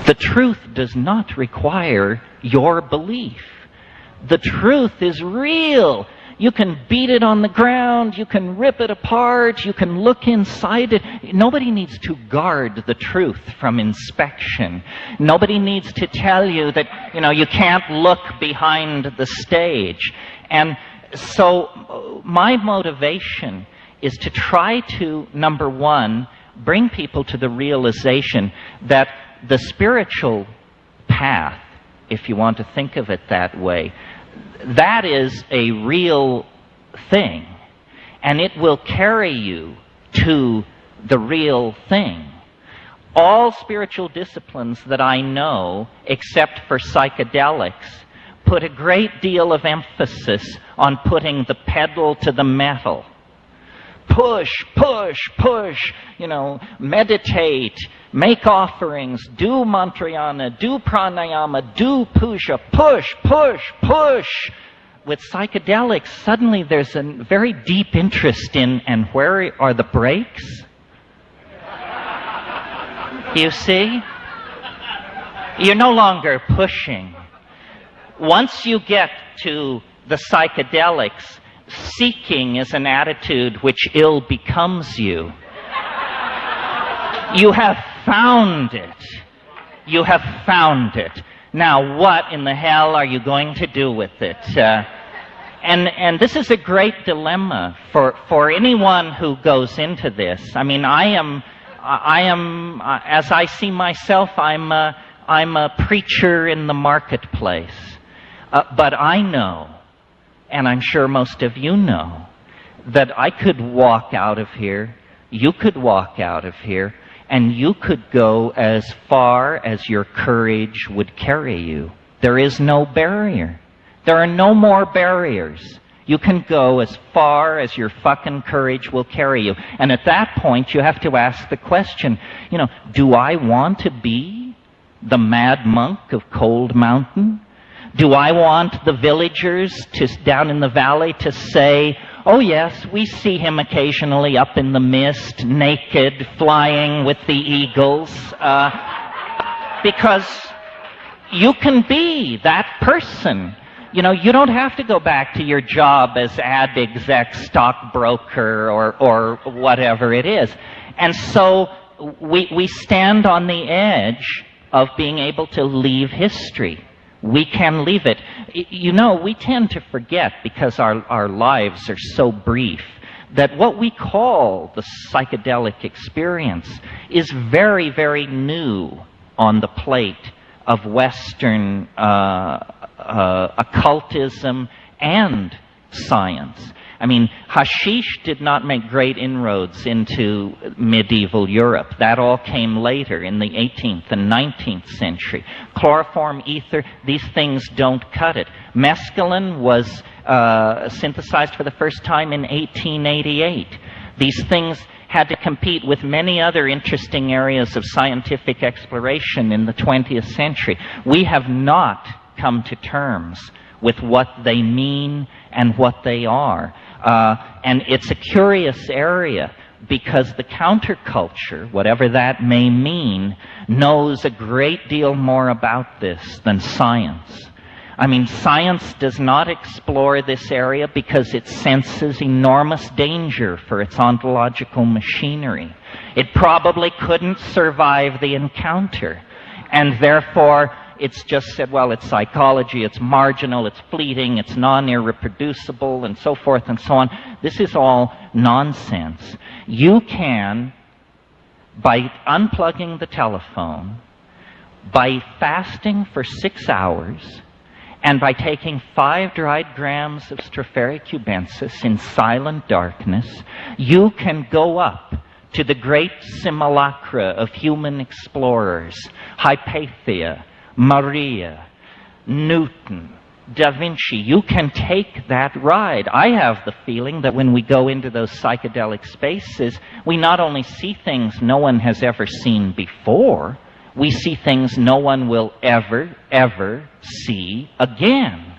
The truth does not require your belief. The truth is real. You can beat it on the ground, you can rip it apart, you can look inside it. Nobody needs to guard the truth from inspection. Nobody needs to tell you that, you can't look behind the stage. And so my motivation is to try to, number one, bring people to the realization that the spiritual path, if you want to think of it that way, that is a real thing, and it will carry you to the real thing. All spiritual disciplines that I know, except for psychedelics, put a great deal of emphasis on putting the pedal to the metal. Push, push, push, meditate, make offerings, do mantrayana, do pranayama, do puja, push, push, push. With psychedelics, suddenly there's a very deep interest in, and where are the brakes? You see? You're no longer pushing. Once you get to the psychedelics, seeking is an attitude which ill becomes you. You have found it. You have found it. Now, what in the hell are you going to do with it? And this is a great dilemma for anyone who goes into this. I mean, I am, as I see myself, I'm a preacher in the marketplace. But I know, and I'm sure most of you know, that I could walk out of here, you could walk out of here, and you could go as far as your courage would carry you. There is no barrier. There are no more barriers. You can go as far as your fucking courage will carry you. And at that point, you have to ask the question, do I want to be the mad monk of Cold Mountain? Do I want the villagers down in the valley to say, oh yes, we see him occasionally up in the mist, naked, flying with the eagles? Because you can be that person. You don't have to go back to your job as ad exec, stockbroker, or whatever it is. And so we stand on the edge of being able to leave history. We can leave it. We tend to forget, because our lives are so brief, that what we call the psychedelic experience is very, very new on the plate of Western occultism and science. I mean, hashish did not make great inroads into medieval Europe. That all came later in the 18th and 19th century. Chloroform, ether, these things don't cut it. Mescaline was synthesized for the first time in 1888. These things had to compete with many other interesting areas of scientific exploration in the 20th century. We have not come to terms with what they mean and what they are. And it's a curious area, because the counterculture, whatever that may mean, knows a great deal more about this than science. I mean, science does not explore this area because it senses enormous danger for its ontological machinery. It probably couldn't survive the encounter, and therefore it's just said, well, it's psychology, it's marginal, it's fleeting, it's non-irreproducible, and so forth and so on. This is all nonsense. You can, by unplugging the telephone, by fasting for 6 hours, and by taking 5 dried grams of Stropharia cubensis in silent darkness, you can go up to the great simulacra of human explorers, Hypatia, Maria, Newton, Da Vinci. You can take that ride. I have the feeling that when we go into those psychedelic spaces, we not only see things no one has ever seen before, we see things no one will ever see again.